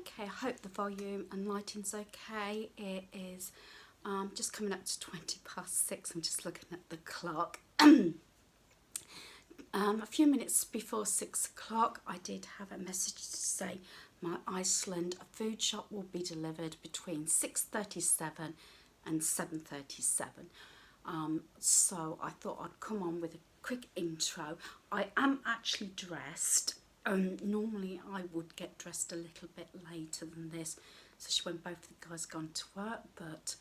Okay, I hope the volume and lighting's okay. It is just coming up to 6:20. I'm just looking at the clock. A few minutes before 6 o'clock, I did have a message to say my Iceland food shop will be delivered between 6:37 and 7:37. So I thought I'd come on with a quick intro. I am actually dressed. Normally I would get dressed a little bit later than this, especially when both the guys gone to work, but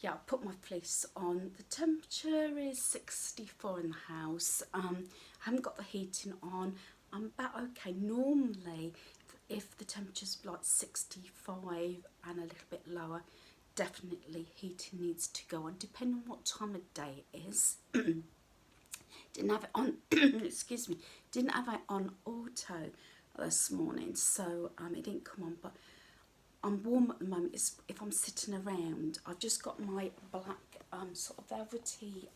yeah, I put my fleece on. The temperature is 64 in the house. I haven't got the heating on. I'm about okay. Normally, if the temperature's like 65 and a little bit lower, definitely heating needs to go on, depending on what time of day it is. Didn't have it on, excuse me, didn't have it on auto this morning, so it didn't come on, but I'm warm at the moment. If I'm sitting around, I've just got my black sort of velvety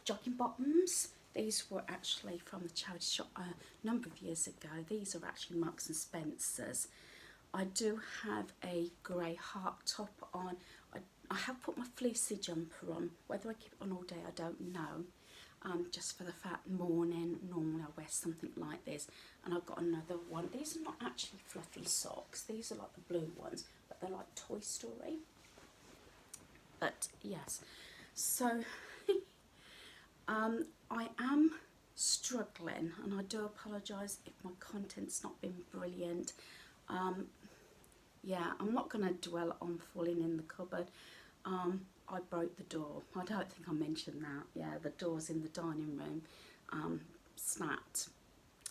jogging bottoms. These were actually from the charity shop a number of years ago. These are actually Marks and Spencer's. I do have a grey heart top on. I have put my fleecy jumper on. Whether I keep it on all day, I don't know. Just for the fact morning, normally I wear something like this, and I've got another one. These are not actually fluffy socks, these are like the blue ones, but they're like Toy Story. But yes, so I am struggling, and I do apologise if my content's not been brilliant. Yeah, I'm not going to dwell on falling in the cupboard. I broke the door. I don't think I mentioned that. Yeah, the doors in the dining room snapped,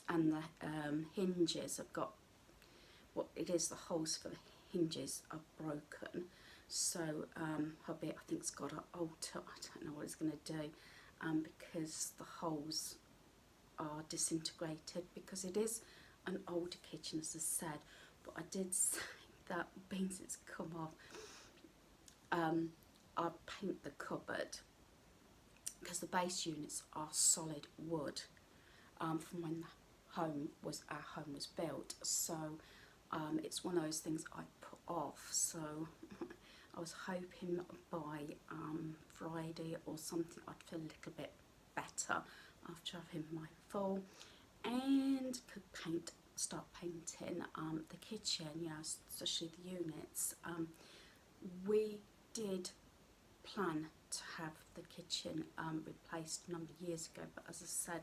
and the hinges have got, what it is, the holes for the hinges are broken. So hubby, I think, has got to alter. I don't know what he's going to do because the holes are disintegrated, because it is an older kitchen, as I said. But I did say that beans it's come off, I'll paint the cupboard, because the base units are solid wood from when our home was built. So it's one of those things I put off. So I was hoping by Friday or something I'd feel a little bit better after having my fall, and could start painting the kitchen, you know, especially the units. We did plan to have the kitchen replaced a number of years ago, but as I said,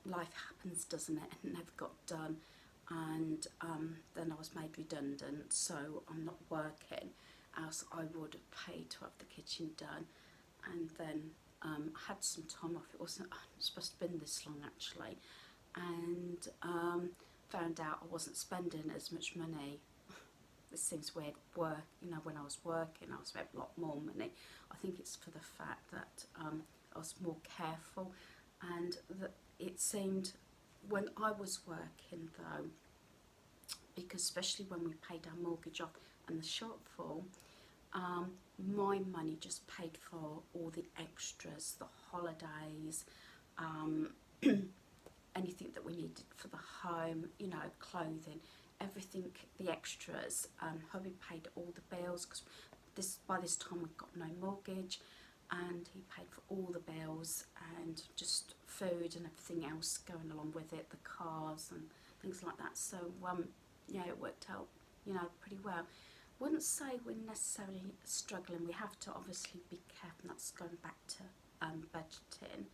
life happens, doesn't it? It never got done, and then I was made redundant, so I'm not working, else I would have paid to have the kitchen done. And then I had some time off. It wasn't supposed to have been this long actually, and found out I wasn't spending as much money. This seems weird. You know, when I was working, I spent a lot more money. I think it's for the fact that I was more careful, and that it seemed when I was working though, because especially when we paid our mortgage off and the shortfall, my money just paid for all the extras, the holidays, anything that we needed for the home, you know, clothing, everything, the extras. Hubby paid all the bills, because by this time we've got no mortgage, and he paid for all the bills and just food and everything else going along with it, the cars and things like that. So yeah, it worked out, you know, pretty well. Wouldn't say we're necessarily struggling. We have to obviously be careful. That's going back to budgeting.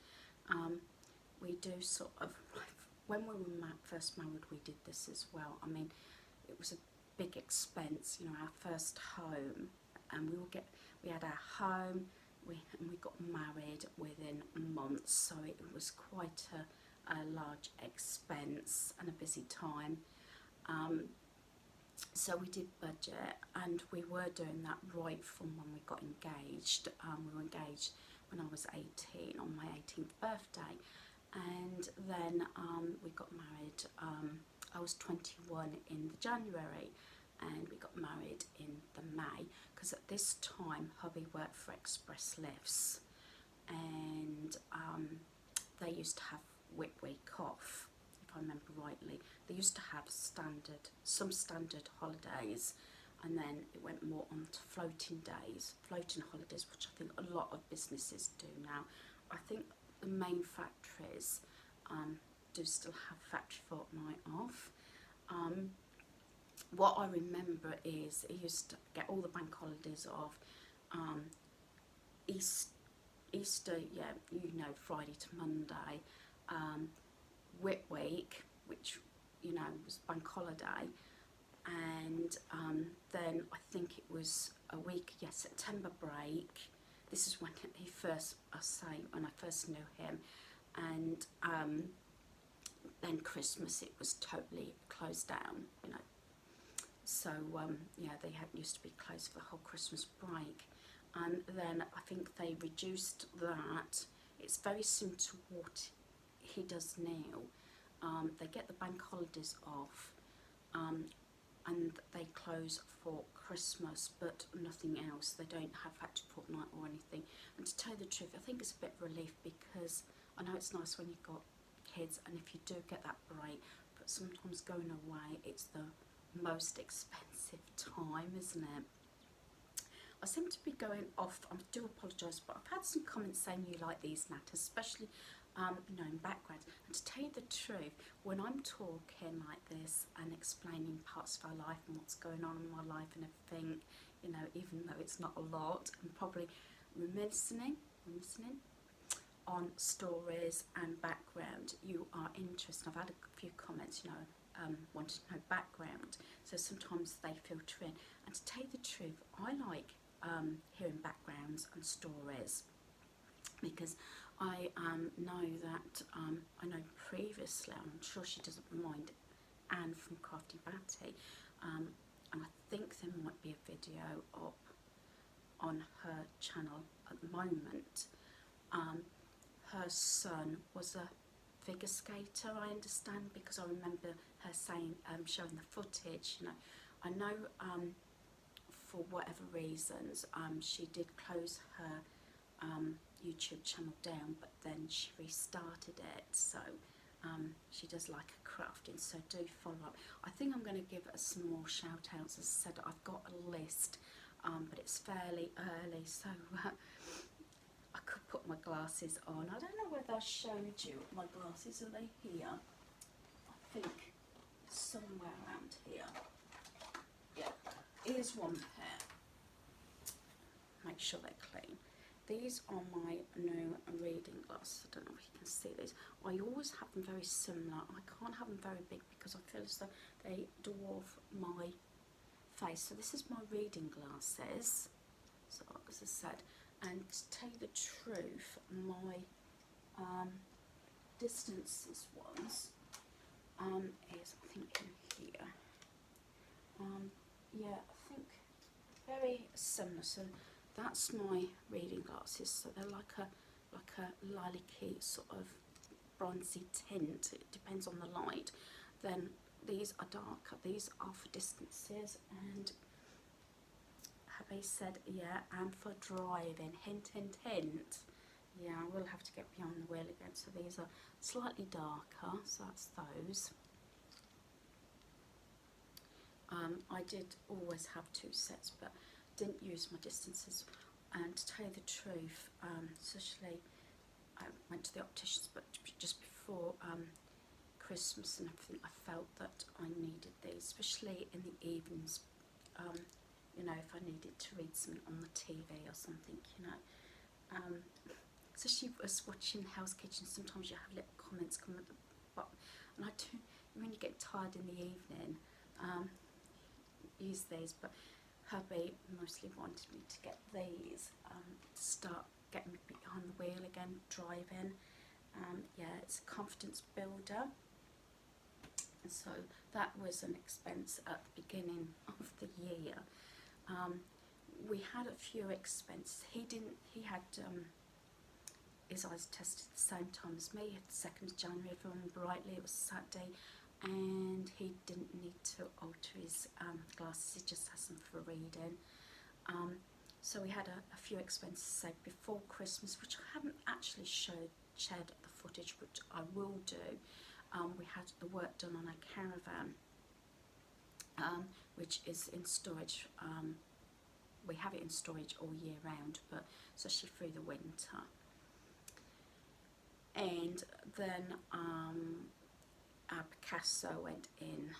We do sort of, when we were first married, we did this as well. I mean, it was a big expense, you know, our first home, and we had our home, and we got married within months, so it was quite a large expense and a busy time. So we did budget, and we were doing that right from when we got engaged. We were engaged when I was 18, on my 18th birthday, and then we got married. I was 21 in the January, and we got married in the May, because at this time hubby worked for Express Lifts, and they used to have week off, if I remember rightly. They used to have some standard holidays, and then it went more on to floating holidays, which I think a lot of businesses do now. I think the main factories do still have factory fortnight off. What I remember is it used to get all the bank holidays off. Easter, yeah, you know, Friday to Monday. Whit Week, which, you know, was bank holiday. And then I think it was a week, yeah, September break. This is when he first, when I first knew him. And then Christmas, it was totally closed down, you know. So, yeah, they used to be closed for the whole Christmas break. And then I think they reduced that. It's very similar to what he does now. They get the bank holidays off, and they close for Christmas, but nothing else. They don't have factory fortnight or anything. And to tell you the truth, I think it's a bit of relief, because I know it's nice when you've got kids and if you do get that break, but sometimes going away, it's the most expensive time, isn't it? I seem to be going off. I do apologise, but I've had some comments saying you like these matters, especially knowing backgrounds. And to tell you the truth, when I'm talking like this and explaining parts of our life and what's going on in my life and everything, you know, even though it's not a lot, I'm probably reminiscing on stories and background. You are interested. I've had a few comments, you know, wanting to know background, so sometimes they filter in. And to tell you the truth, I like hearing backgrounds and stories, because I know that I know previously, I'm sure she doesn't mind, Anne from Crafty Batty, and I think there might be a video up on her channel at the moment. Her son was a figure skater, I understand, because I remember her saying, showing the footage. You know, I know for whatever reasons, she did close her YouTube channel down, but then she restarted it. So she does like a crafting, so do follow up. I think I'm going to give her some more shout outs. As I said, I've got a list, but it's fairly early, so I could put my glasses on. I don't know whether I showed you my glasses. Are they here? I think somewhere around here. Yeah, here's one pair. Make sure they're clean. These are my new reading glasses. I don't know if you can see these. I always have them very similar. I can't have them very big because I feel as though they dwarf my face. So this is my reading glasses. So as I said, and to tell you the truth, my distances ones is, I think, in here. Yeah, I think very similar. So that's my reading glasses. So they're like a lilac-y sort of bronzy tint. It depends on the light. Then these are darker. These are for distances, and have they said, yeah, and for driving, hint, hint, hint. Yeah, I will have to get behind the wheel again. So these are slightly darker, so that's those. I did always have two sets, but didn't use my distances. And to tell you the truth, especially I went to the opticians, but just before Christmas and everything, I felt that I needed these, especially in the evenings. You know, if I needed to read something on the TV or something, you know. So she was watching Hell's Kitchen. Sometimes you have little comments come at the bottom, and I do. When you get tired in the evening, use these. But hubby mostly wanted me to get these to start getting me behind the wheel again, driving. Yeah, it's a confidence builder. And so that was an expense at the beginning of the year. We had a few expenses. He had his eyes tested at the same time as me, at the 2nd of January, if I remember rightly. It was Saturday, and he didn't need to alter his glasses. He just has them for reading. So we had a few expenses, say, before Christmas, which I haven't actually shared the footage, which I will do. we had the work done on a caravan, which is in storage. We have it in storage all year round, but especially through the winter. And then our Picasso went in.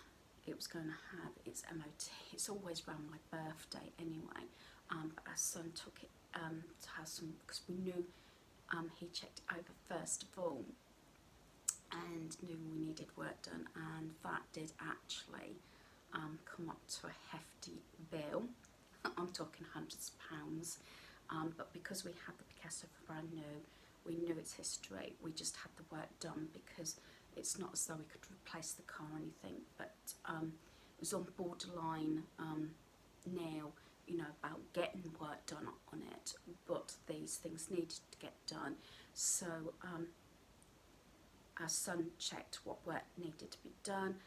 It was going to have its MOT. It's always around my birthday anyway, but our son took it to have some, because we knew he checked over first of all and knew we needed work done, and that did actually come up to a hefty bill. I'm talking hundreds of pounds, but because we had the Picasso for brand new, we knew its history, we just had the work done, because it's not as though we could replace the car or anything, but it was on borderline now, you know, about getting work done on it, but these things needed to get done. So our son checked what work needed to be done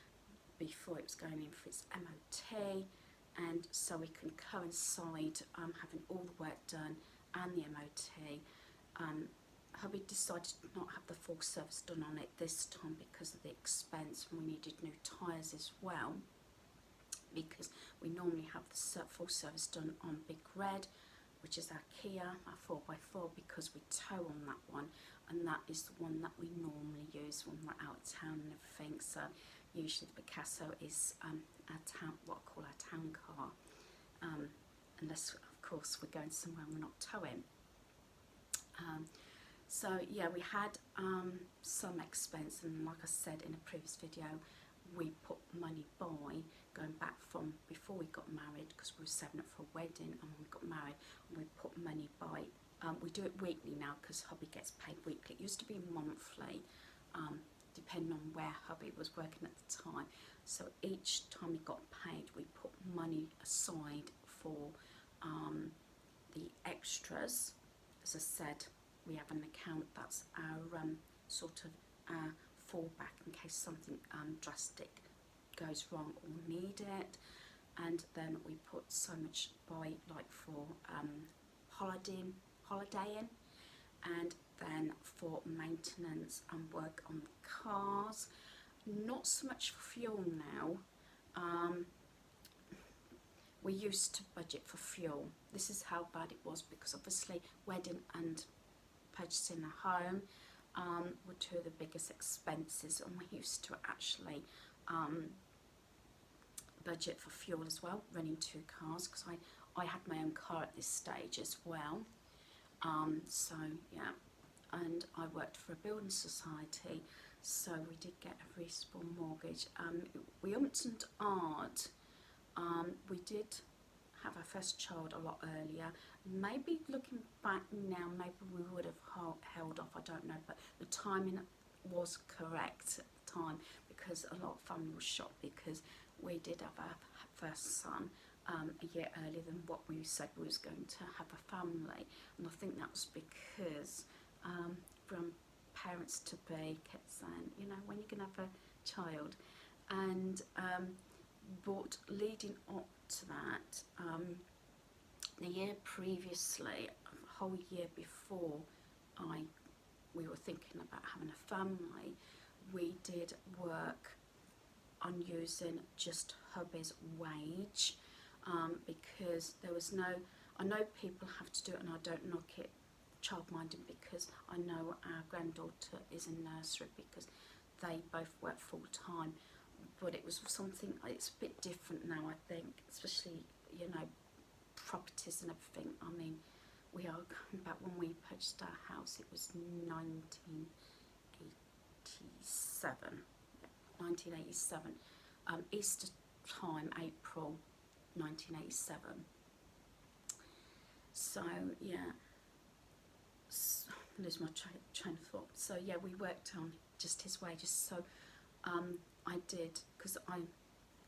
before it was going in for its MOT, and so we can coincide having all the work done and the MOT. Hubby decided to not have the full service done on it this time because of the expense, and we needed new tyres as well, because we normally have the full service done on Big Red, which is our Kia, our 4x4, because we tow on that one, and that is the one that we normally use when we're out of town and everything. So usually the Picasso is our town, what I call our town car, unless of course we're going somewhere and we're not towing. So yeah, we had some expense, and like I said in a previous video, we put money by, going back from before we got married, because we were saving up for a wedding, and when we got married, we put money by. We do it weekly now because hubby gets paid weekly. It used to be monthly, depending on where hubby was working at the time. So each time he got paid, we put money aside for the extras. As I said, we have an account that's our sort of our fallback in case something drastic goes wrong or need it. And then we put so much by, like for holidaying, and then for maintenance and work on the cars. Not so much for fuel now. We used to budget for fuel. This is how bad it was, because obviously wedding and purchasing a home were two of the biggest expenses, and we used to actually budget for fuel as well, running two cars, because I had my own car at this stage as well. So yeah, and I worked for a building society, so we did get a reasonable mortgage. We umped and ahed. We did have our first child a lot earlier. Maybe looking back now, maybe we would have held off, I don't know, but the timing was correct at the time, because a lot of family was shocked, because we did have our first son a year earlier than what we said we was going to have a family, and I think that was because from parents to be kept saying, you know, when you're going to have a child. And but leading up to that, the year previously, a whole year before we were thinking about having a family, we did work on using just hubby's wage, because there was no, I know people have to do it, and I don't knock it childminding, because I know our granddaughter is in nursery, because they both work full time, but it was something, it's a bit different now, I think, especially, you know, properties and everything. I mean, we are going back, when we purchased our house, it was 1987, Easter time, April 1987. So yeah, lose my train of thought. So yeah, we worked on just his wages. So I did, because I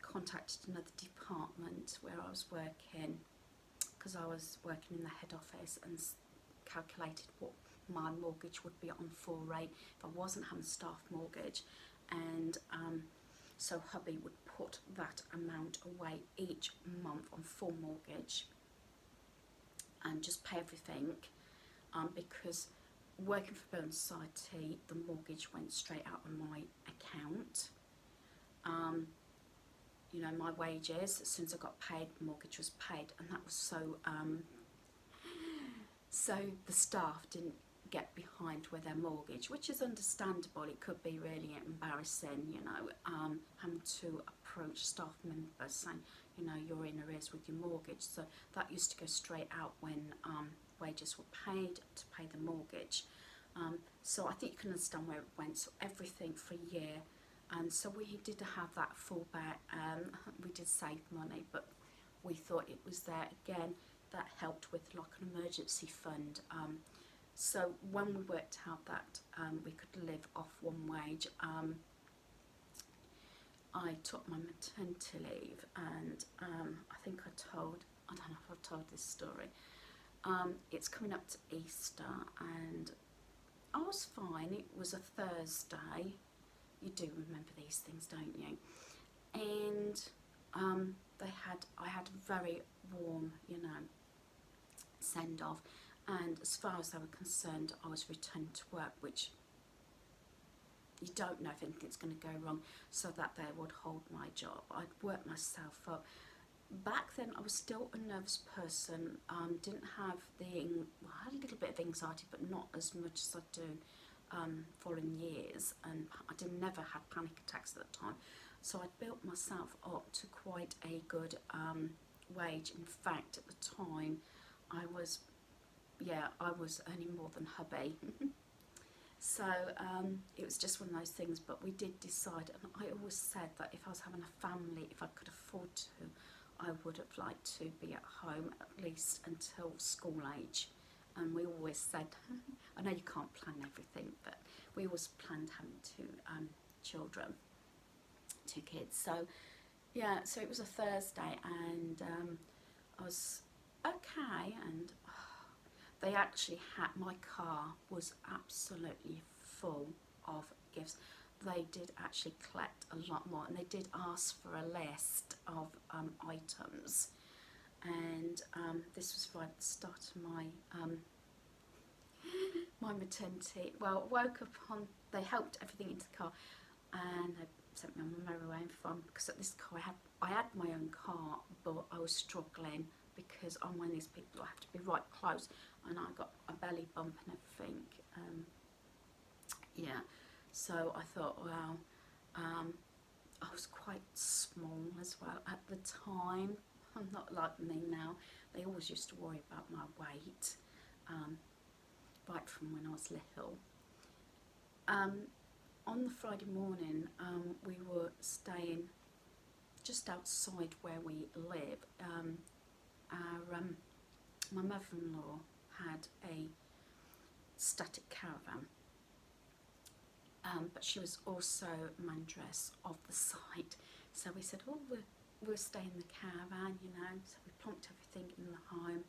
contacted another department where I was working, because I was working in the head office, and calculated what my mortgage would be on full rate if I wasn't having a staff mortgage. And so hubby would put that amount away each month on full mortgage and just pay everything, because working for Building Society, the mortgage went straight out of my account. You know, my wages, as soon as I got paid, the mortgage was paid, and that was so, so the staff didn't get behind with their mortgage, which is understandable. It could be really embarrassing, you know, having to approach staff members saying, you know, you're in arrears with your mortgage. So that used to go straight out when wages were paid to pay the mortgage. So I think you can understand where it went. So everything for a year. And so we did have that fallback. We did save money, but we thought it was there again. That helped with like an emergency fund. So when we worked out that we could live off one wage, I took my maternity leave, and I think I don't know if I've told this story. It's coming up to Easter, and I was fine. It was a Thursday. You do remember these things, don't you? And I had a very warm, you know, send off. And as far as they were concerned, I was returned to work, which you don't know if anything's going to go wrong, so that they would hold my job. I'd worked myself up. Back then, I was still a nervous person. Didn't have well, I had a little bit of anxiety, but not as much as I do following years. And I never had panic attacks at the time. So I built myself up to quite a good wage. In fact, at the time, I was earning more than hubby. So it was just one of those things, but we did decide, and I always said that if I was having a family, if I could afford to, I would have liked to be at home at least until school age. And we always said, I know you can't plan everything, but we always planned having two kids. So yeah, so it was a Thursday, and I was okay, and they actually had, my car was absolutely full of gifts. They did actually collect a lot more, and they did ask for a list of items. And this was right at the start of my my maternity. Well, I woke up on, they helped everything into the car, and they sent me on my merry way from, because at this car I had my own car, but I was struggling because I'm one of these people, I have to be right close, and I got a belly bump and everything. Yeah, so I thought, well, I was quite small as well at the time. I'm not like me now. They always used to worry about my weight, right from when I was little. On the Friday morning, we were staying just outside where we live. My mother-in-law had a static caravan, but she was also manageress of the site. So we said, oh, we'll stay in the caravan, you know. So we plonked everything in the home.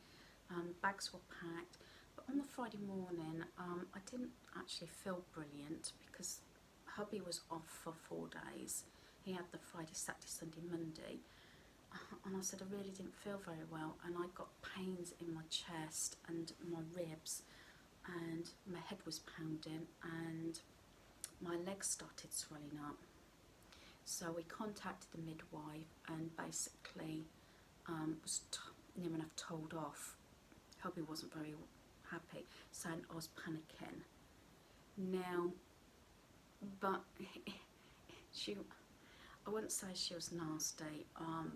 Bags were packed. But on the Friday morning, I didn't actually feel brilliant because hubby was off for 4 days. He had the Friday, Saturday, Sunday, Monday. And I said I really didn't feel very well, and I got pains in my chest and my ribs, and my head was pounding, and my legs started swelling up. So we contacted the midwife, and basically was near enough told off. Hubby wasn't very happy, saying I was panicking. Now, but I wouldn't say she was nasty,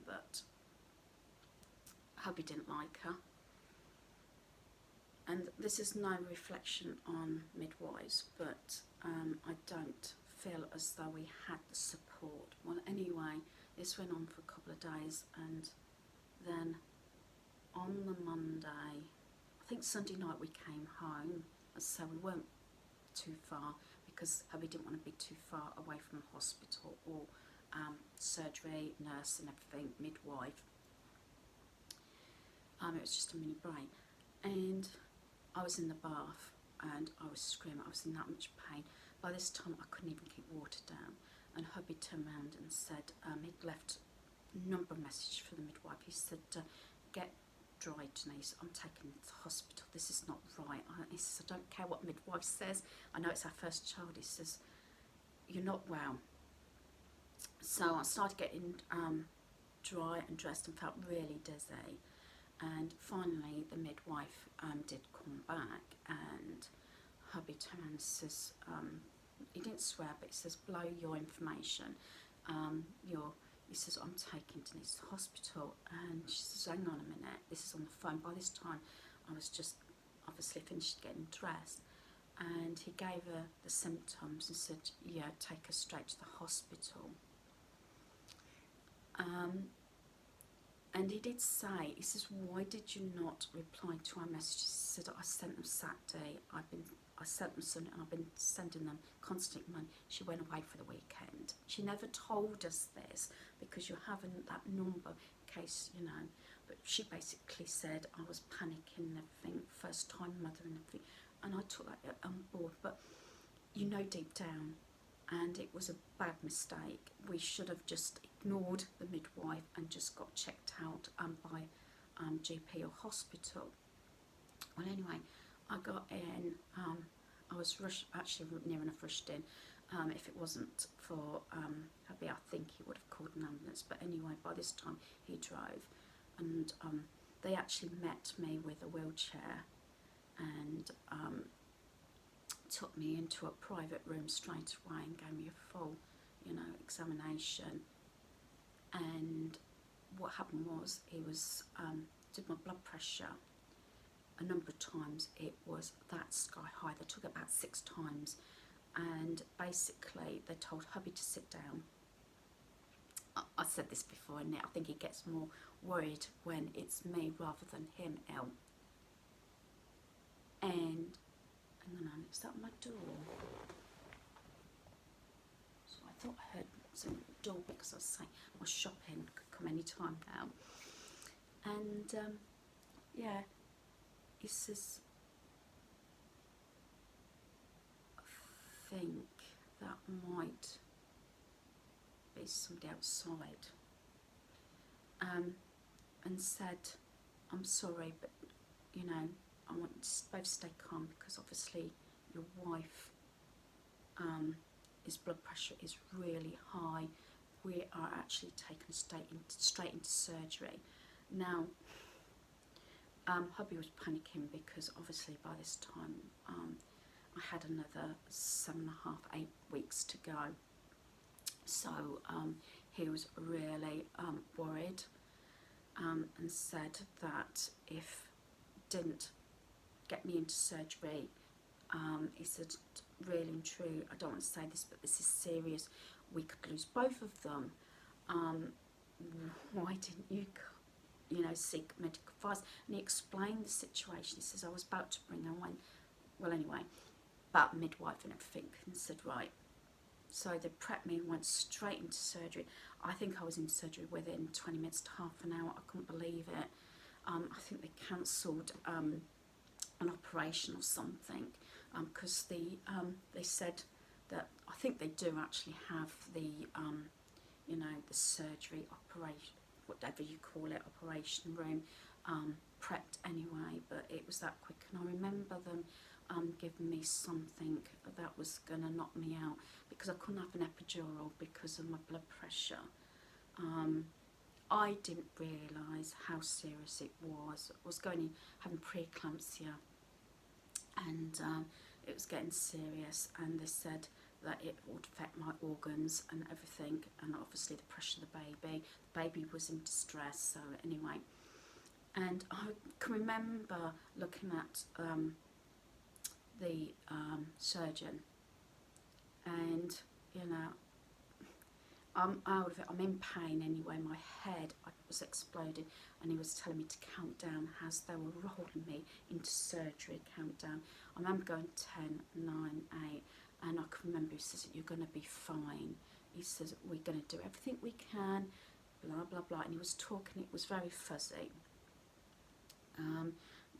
but hubby didn't like her. And this is no reflection on midwives, but I don't feel as though we had the support. Well, anyway, this went on for a couple of days, and then on the Monday, I think Sunday night, we came home, so we weren't too far because hubby didn't want to be too far away from the hospital or surgery, nurse and everything, midwife. It was just a mini brain, and I was in the bath and I was screaming. I was in that much pain. By this time I couldn't even keep water down, and hubby turned around and said he'd left a number of messages for the midwife. He said, get dry, Denise. I'm taking him to the hospital. This is not right. He says, I don't care what midwife says. I know it's our first child. He says, you're not well. So I started getting dry and dressed and felt really dizzy. And finally, the midwife did come back, and hubby turned around and says, he didn't swear, but he says, blow your information. He says, I'm taking Denise to the hospital. And she says, hang on a minute, this is on the phone. By this time, I was just obviously finished getting dressed. And he gave her the symptoms and said, yeah, take her straight to the hospital. And he did say, he says, why did you not reply to our messages? He said, I sent them Saturday. I sent them Sunday, and I've been sending them constantly money. She went away for the weekend. She never told us this because you haven't that number in case, you know. But she basically said I was panicking and everything, first time mother and everything. And I took that on board. But you know deep down, and it was a bad mistake. We should have just ignored the midwife and just got checked out by GP or hospital. Well, anyway, I got in. I was actually near enough rushed in. If it wasn't for hubby, I think he would have called an ambulance. But anyway, by this time he drove, and they actually met me with a wheelchair and took me into a private room straight away and gave me a full, you know, examination. And what happened was he was did my blood pressure a number of times. It was that sky high. They took it about 6 times, and basically they told hubby to sit down. I said this before, and I think he gets more worried when it's me rather than him ill. And hang on, is that my door? So I thought I heard some door because I was saying my shopping could come any time now. And yeah, he says, I think that might be somebody outside. And said, I'm sorry, but you know, I want you to both stay calm because obviously your wife, his blood pressure is really high. We are actually taken straight into surgery. Now, hubby was panicking because obviously by this time I had another 7.5, 8 weeks to go. So he was really worried and said that if didn't get me into surgery, he said, really and true, I don't want to say this, but this is serious, we could lose both of them. Why didn't you, you know, seek medical advice? And he explained the situation. He says, I was about to bring her when, well anyway, about midwife and everything, and said, right. So they prepped me and went straight into surgery. I think I was in surgery within 20 minutes to half an hour. I couldn't believe it. I think they cancelled an operation or something because they said that I think they do actually have the you know, the surgery operation, whatever you call it, operation room prepped anyway, but it was that quick. And I remember them giving me something that was going to knock me out because I couldn't have an epidural because of my blood pressure. I didn't realise how serious it was. I was going in, having preeclampsia, and it was getting serious, and they said that it would affect my organs and everything, and obviously the pressure of the baby. The baby was in distress, so anyway. And I can remember looking at the surgeon, and you know, I'm out of it, I'm in pain anyway, my head was exploding, and he was telling me to count down as they were rolling me into surgery, countdown. I remember going 10, 9, 8, and I can remember he says, you're going to be fine. He says, we're going to do everything we can, blah, blah, blah, and he was talking, it was very fuzzy.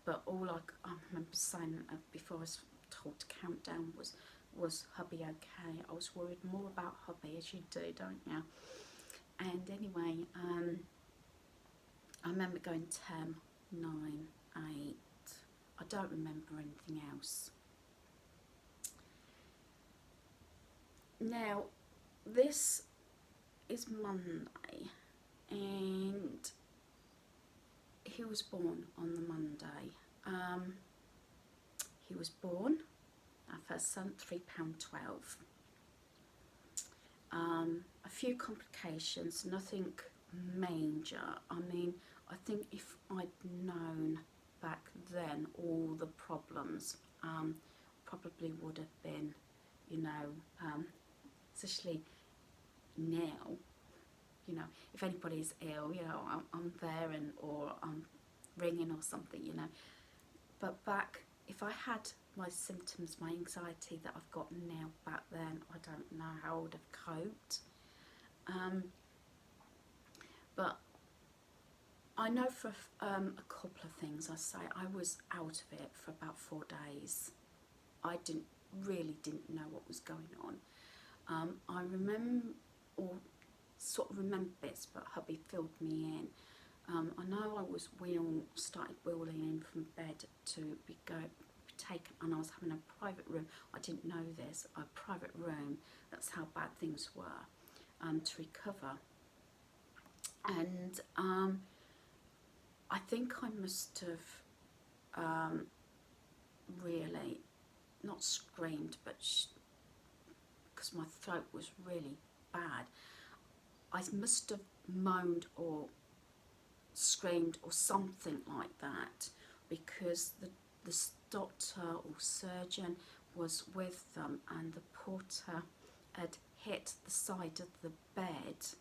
But all I remember saying before I was told to count down was hubby okay? I was worried more about hubby, as you do, don't you? And anyway, I remember going 10, 9, 8. I don't remember anything else. Now, this is Monday, and he was born on the Monday. He was born, our first son, £3.12. A few complications, nothing major. I mean, I think if I'd known back then all the problems, probably would have been, you know, especially now, you know, if anybody's ill, you know, I'm there, and or I'm ringing or something, you know. But back, if I had my symptoms, my anxiety that I've got now back then, I don't know how I would have coped. But I know for a couple of things. I say I was out of it for about 4 days. I really didn't know what was going on. I remember, or sort of remember bits, but hubby filled me in. I know I was started wheeling in from bed to be taken, and I was having a private room. I didn't know this, a private room. That's how bad things were, to recover. And I think I must have really not screamed, but because my throat was really bad, I must have moaned or screamed or something like that, because the doctor or surgeon was with them, and the porter had hit the side of the bed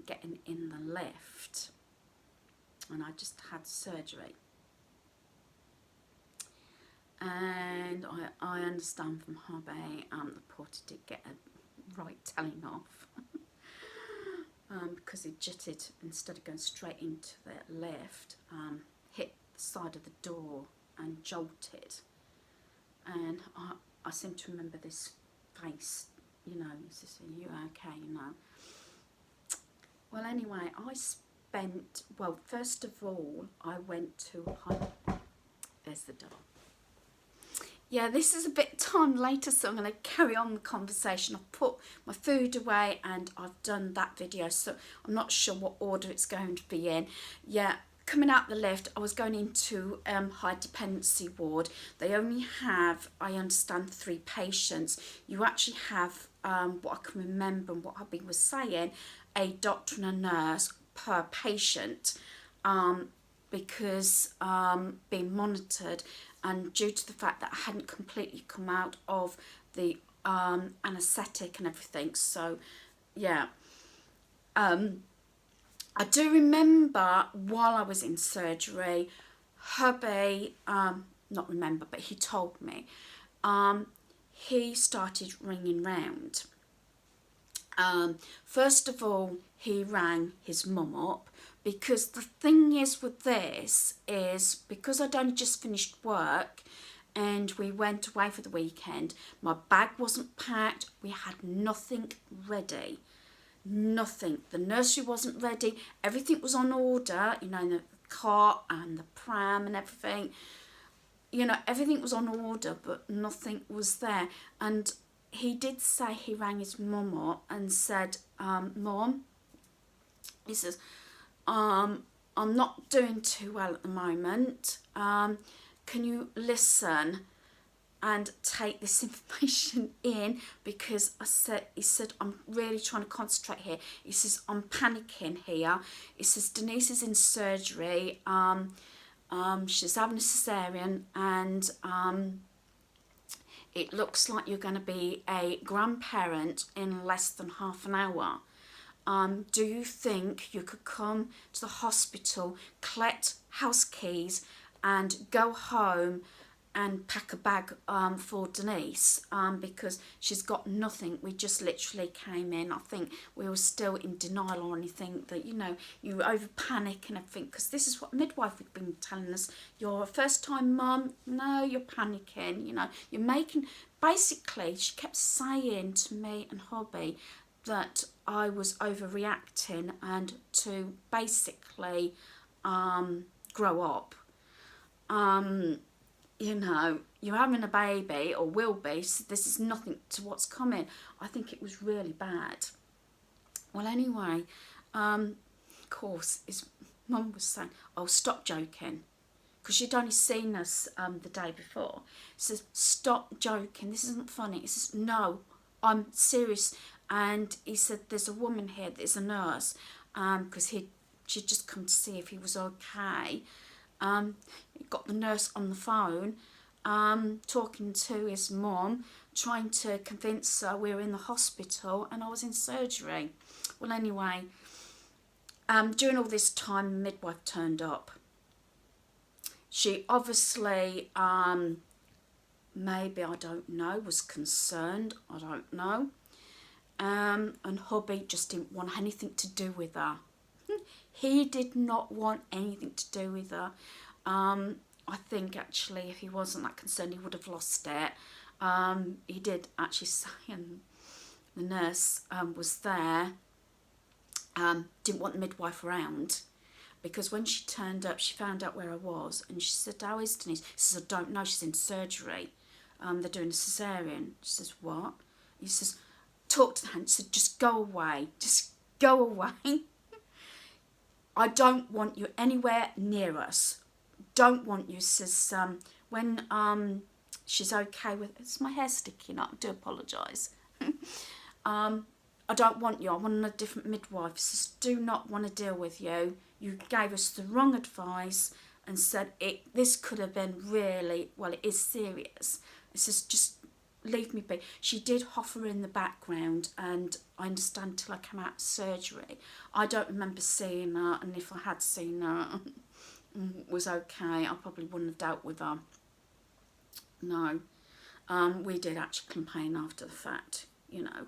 getting in the lift, and I just had surgery. And I understand from hubby, the porter did get a right telling off. Because it jutted, instead of going straight into the lift, hit the side of the door and jolted. And I seem to remember this face, you know, he says, "Are you okay?" You know. Well, anyway, well, first of all, I went to, there's the door. Yeah, this is a bit time later, so I'm going to carry on the conversation. I've put my food away and I've done that video, so I'm not sure what order it's going to be in. Yeah, coming out the lift, I was going into high dependency ward. They only have, I understand, 3 patients. You actually have, what I can remember and what hubby was saying, a doctor and a nurse per patient, because being monitored, and due to the fact that I hadn't completely come out of the anaesthetic and everything. So yeah, I do remember while I was in surgery, hubby, not remember, but he told me, he started ringing round. First of all, he rang his mum up, because the thing is with this is, because I'd only just finished work and we went away for the weekend, my bag wasn't packed, we had nothing ready. Nothing. The nursery wasn't ready, everything was on order, you know, the cot and the pram and everything. You know, everything was on order, but nothing was there. And he did say, he rang his mum up and said, "Mum," he says, "I'm not doing too well at the moment. Can you listen and take this information in, because he said, I'm really trying to concentrate here." He says, "I'm panicking here." He says, "Denise is in surgery. She's having a cesarean, and it looks like you're going to be a grandparent in less than half an hour. Do you think you could come to the hospital, collect house keys and go home and pack a bag for Denise, because she's got nothing. We just literally came in. I think we were still in denial or anything, that, you know, you over panic and everything, because this is what midwife had been telling us. You're a first time mum, no, you're panicking, you know, you're making, basically she kept saying to me and hubby that I was overreacting, and to basically grow up. You know, you're having a baby, or will be, so this is nothing to what's coming. I think it was really bad. Well, anyway, of course, his mum was saying, oh, stop joking. Because she'd only seen us the day before. She says, stop joking, this isn't funny. He says, no, I'm serious. And he said, there's a woman here that is a nurse, because she'd just come to see if he was okay. He got the nurse on the phone, talking to his mum, trying to convince her we were in the hospital and I was in surgery. Well, anyway, during all this time, the midwife turned up. She obviously, maybe, I don't know, was concerned, I don't know. And hubby just didn't want anything to do with her. He did not want anything to do with her. I think actually if he wasn't that concerned, he would have lost it. He did actually say, and the nurse was there, didn't want the midwife around, because when she turned up, she found out where I was, and she said, how is Denise? She says, I don't know, she's in surgery. They're doing a cesarean. She says, what? He says, talk to the hand. She said, just go away. Just go away. I don't want you anywhere near us. Don't want you. Says, when she's okay with, it's my hair sticking up, I do apologise. I don't want you, I want a different midwife. Says, do not want to deal with you. You gave us the wrong advice and said this could have been really, well, it is serious. It says, just leave me be. She did hover in the background, and I understand till I came out of surgery. I don't remember seeing her, and if I had seen her, it was okay. I probably wouldn't have dealt with her. No. We did actually complain after the fact, you know.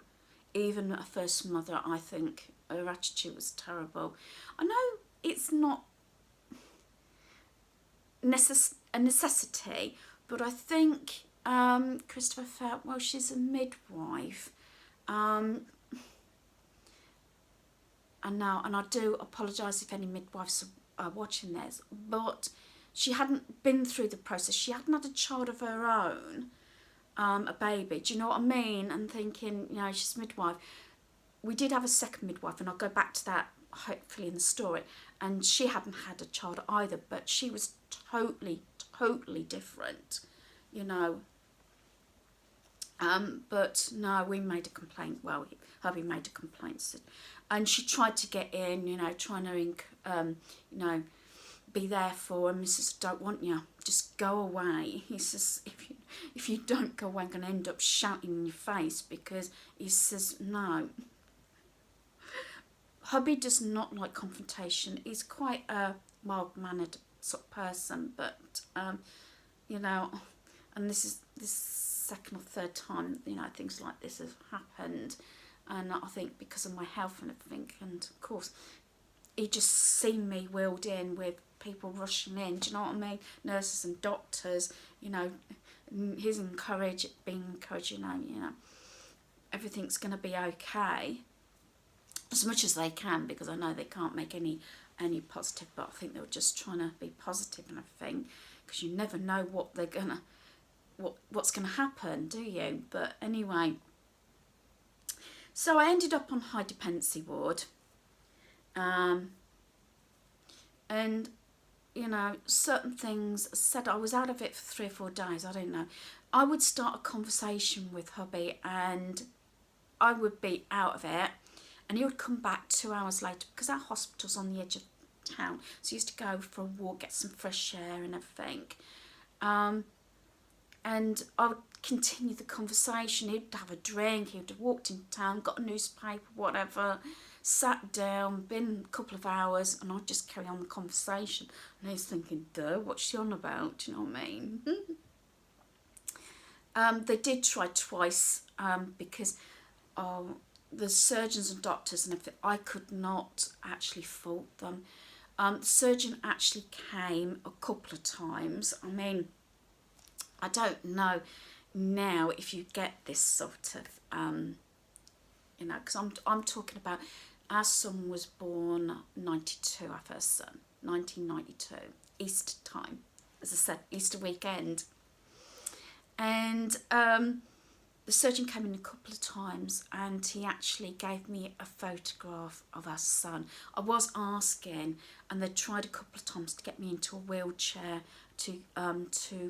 Even a first mother, I think her attitude was terrible. I know it's not a necessity, but I think Christopher felt, well, she's a midwife. And I do apologise if any midwives are watching this, but she hadn't been through the process. She hadn't had a child of her own, a baby. Do you know what I mean? And thinking, you know, she's a midwife. We did have a second midwife, and I'll go back to that hopefully in the story. And she hadn't had a child either, but she was totally different, you know. But no, we made a complaint. Well, hubby made a complaint, and she tried to get in, you know, trying to, you know, be there for him. He says, don't want you, just go away. He says, if you don't go away, I'm going to end up shouting in your face, because he says, no. Hubby does not like confrontation. He's quite a mild-mannered sort of person, but, you know, and this is second or third time, you know, things like this have happened, and I think because of my health and everything, and of course he just seen me wheeled in with people rushing in, do you know what I mean, nurses and doctors, you know, he's being encouraged, you know, everything's going to be okay, as much as they can, because I know they can't make any positive, but I think they were just trying to be positive and everything, because you never know what they're gonna what's going to happen, do you? But anyway, so I ended up on high dependency ward, and you know, certain things said, I was out of it for 3 or 4 days, I don't know. I would start a conversation with hubby and I would be out of it, and he would come back 2 hours later, because our hospital's on the edge of town, so he used to go for a walk, get some fresh air and everything. And I would continue the conversation. He'd have a drink, he would have walked into town, got a newspaper, whatever, sat down, been a couple of hours, and I'd just carry on the conversation. And he's thinking, duh, what's she on about? Do you know what I mean? They did try twice, because the surgeons and doctors and everything, I could not actually fault them. The surgeon actually came a couple of times. I mean, I don't know now if you get this sort of, you know, because I'm talking about, our son was born 92, our first son, 1992. Easter time, as I said, Easter weekend. And the surgeon came in a couple of times and he actually gave me a photograph of our son. I was asking, and they tried a couple of times to get me into a wheelchair to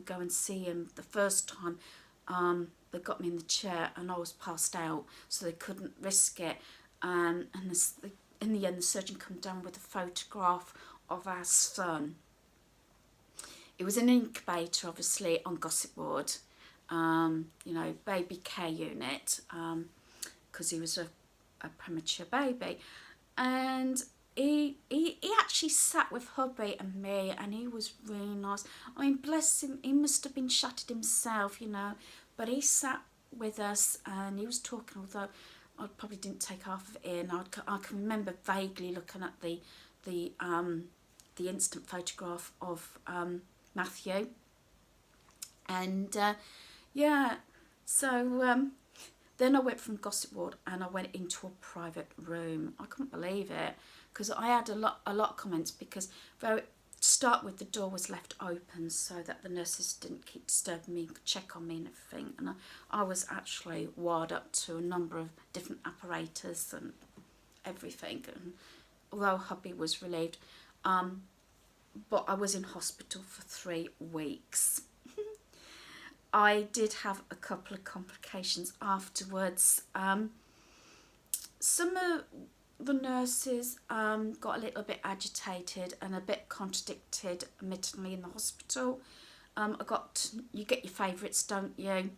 go and see him. The first time they got me in the chair and I was passed out, so they couldn't risk it. And in the end, the surgeon came down with a photograph of our son. It was an incubator, obviously, on Gossip Ward. You know, baby care unit, because he was a premature baby. And he actually sat with hubby and me, and he was really nice. I mean, bless him, he must have been shattered himself, you know, but he sat with us and he was talking, although I probably didn't take half of it in. I can remember vaguely looking at the instant photograph of Matthew. And yeah, so then I went from Gossip Ward and I went into a private room. I couldn't believe it, because I had a lot of comments, because to start with, the door was left open so that the nurses didn't keep disturbing me, check on me and everything. And I was actually wired up to a number of different apparatus and everything. And although hubby was relieved, but I was in hospital for 3 weeks. I did have a couple of complications afterwards. Some of the nurses got a little bit agitated and a bit contradicted, admittedly, in the hospital. You get your favourites, don't you?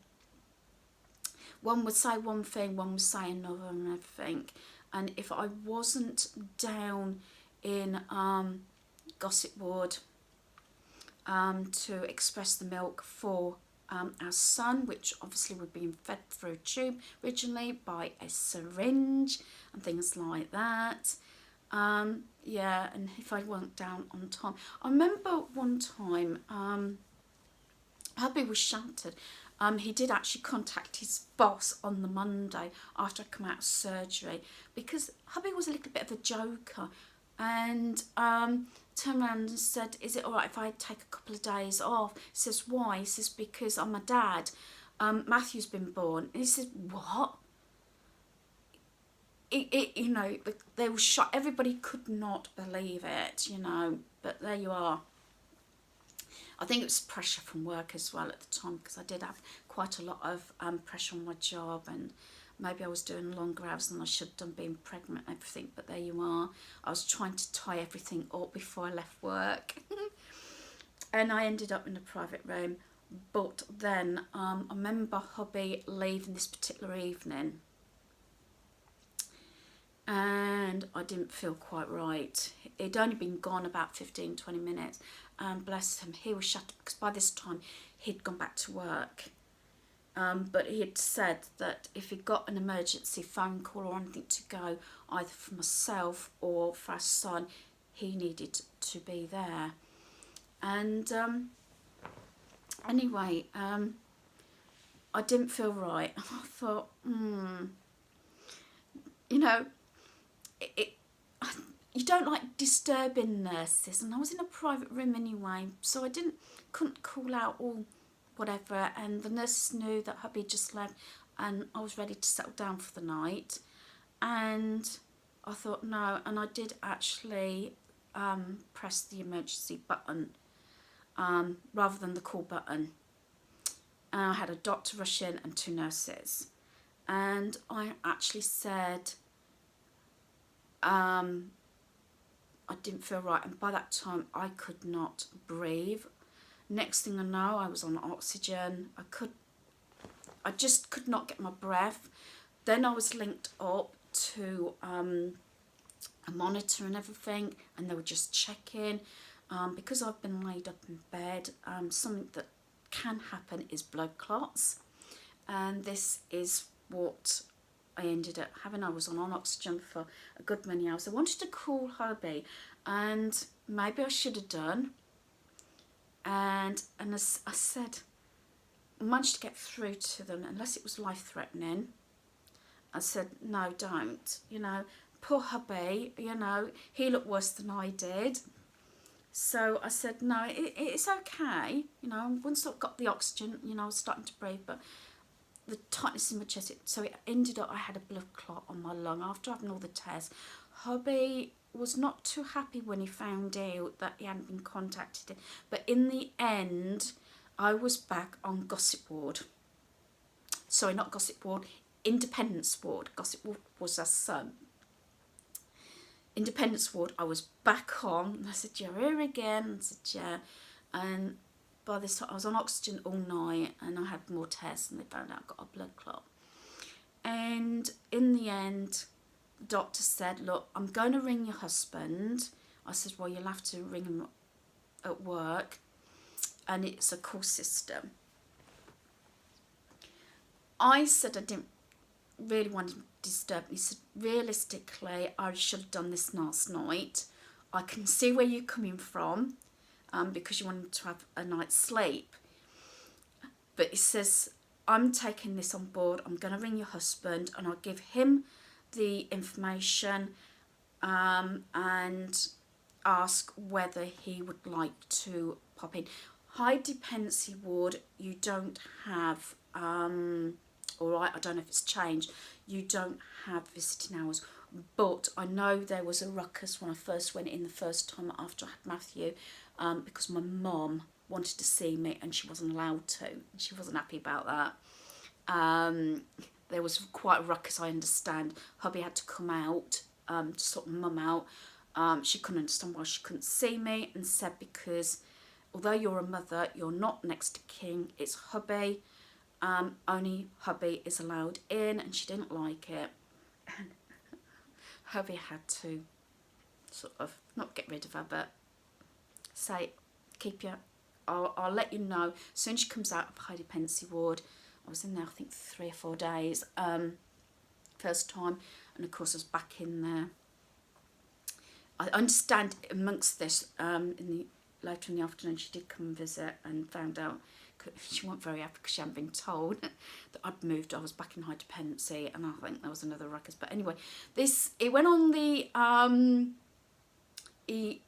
One would say one thing, one would say another and everything. And if I wasn't down in Gossip Ward to express the milk for our son, which obviously were being fed through a tube originally by a syringe and things like that. Yeah, and if I weren't down on time. I remember one time, hubby was shattered. He did actually contact his boss on the Monday after I come out of surgery, because hubby was a little bit of a joker, and turned around and said, is it all right if I take a couple of days off? He says, why? He says, because I'm a dad. Matthew's been born. And he said, what? You know, they were shocked. Everybody could not believe it, you know, but there you are. I think it was pressure from work as well at the time, because I did have quite a lot of pressure on my job, and maybe I was doing longer hours than I should have done, being pregnant and everything, but there you are. I was trying to tie everything up before I left work. And I ended up in a private room. But then I remember hubby leaving this particular evening, and I didn't feel quite right. He'd only been gone about 15-20 minutes, and bless him, he was shattered, because by this time he'd gone back to work. But he had said that if he got an emergency phone call or anything to go, either for myself or for our son, he needed to be there. And anyway, I didn't feel right. I thought, you know, you don't like disturbing nurses, and I was in a private room anyway, so I couldn't call out all whatever, and the nurses knew that hubby just left and I was ready to settle down for the night. And I thought, no, and I did actually press the emergency button rather than the call button. And I had a doctor rush in and 2 nurses, and I actually said I didn't feel right, and by that time I could not breathe. Next thing I know, I was on oxygen. I just could not get my breath. Then I was linked up to a monitor and everything, and they were just checking. Because I've been laid up in bed, something that can happen is blood clots, and this is what I ended up having. I was on oxygen for a good many hours. I wanted to call hubby, and maybe I should have done. And as I said, I managed to get through to them, unless it was life-threatening. I said, no, don't. You know, poor hubby, you know, he looked worse than I did. So I said, no, it's okay. You know, once I got the oxygen, you know, I was starting to breathe, but the tightness in my chest, so it ended up I had a blood clot on my lung after having all the tests. Hubby was not too happy when he found out that he hadn't been contacted, but in the end, I was back on gossip ward. Sorry, not gossip ward, independence ward. Gossip ward was our son. Independence ward, I was back on. And I said, you're here again. I said, yeah. And by this time, I was on oxygen all night, and I had more tests, and they found out I got a blood clot. And in the end, the doctor said, look, I'm going to ring your husband. I said, well, you'll have to ring him at work, and it's a call system. I said I didn't really want to disturb him. He said, realistically, I should have done this last night. I can see where you're coming from, because you wanted to have a night's sleep. But he says, I'm taking this on board. I'm going to ring your husband, and I'll give him the information, and ask whether he would like to pop in. High dependency ward, you don't have, all right, I don't know if it's changed, you don't have visiting hours, but I know there was a ruckus when I first went in the first time after I had Matthew, because my mum wanted to see me and she wasn't allowed to. She wasn't happy about that. There was quite a ruckus, I understand. Hubby had to come out to sort mum out. She couldn't understand why she couldn't see me, and said because although you're a mother, you're not next to kin, it's hubby. Only hubby is allowed in, and she didn't like it. And hubby had to sort of not get rid of her, but say, keep your, I'll let you know. As soon as she comes out of high dependency ward, I was in there, I think, 3 or 4 days, first time, and of course I was back in there. I understand amongst this, later in the afternoon, she did come and visit and found out. She wasn't very happy because she hadn't been told that I'd moved. I was back in high dependency, and I think there was another ruckus. But anyway, it went on the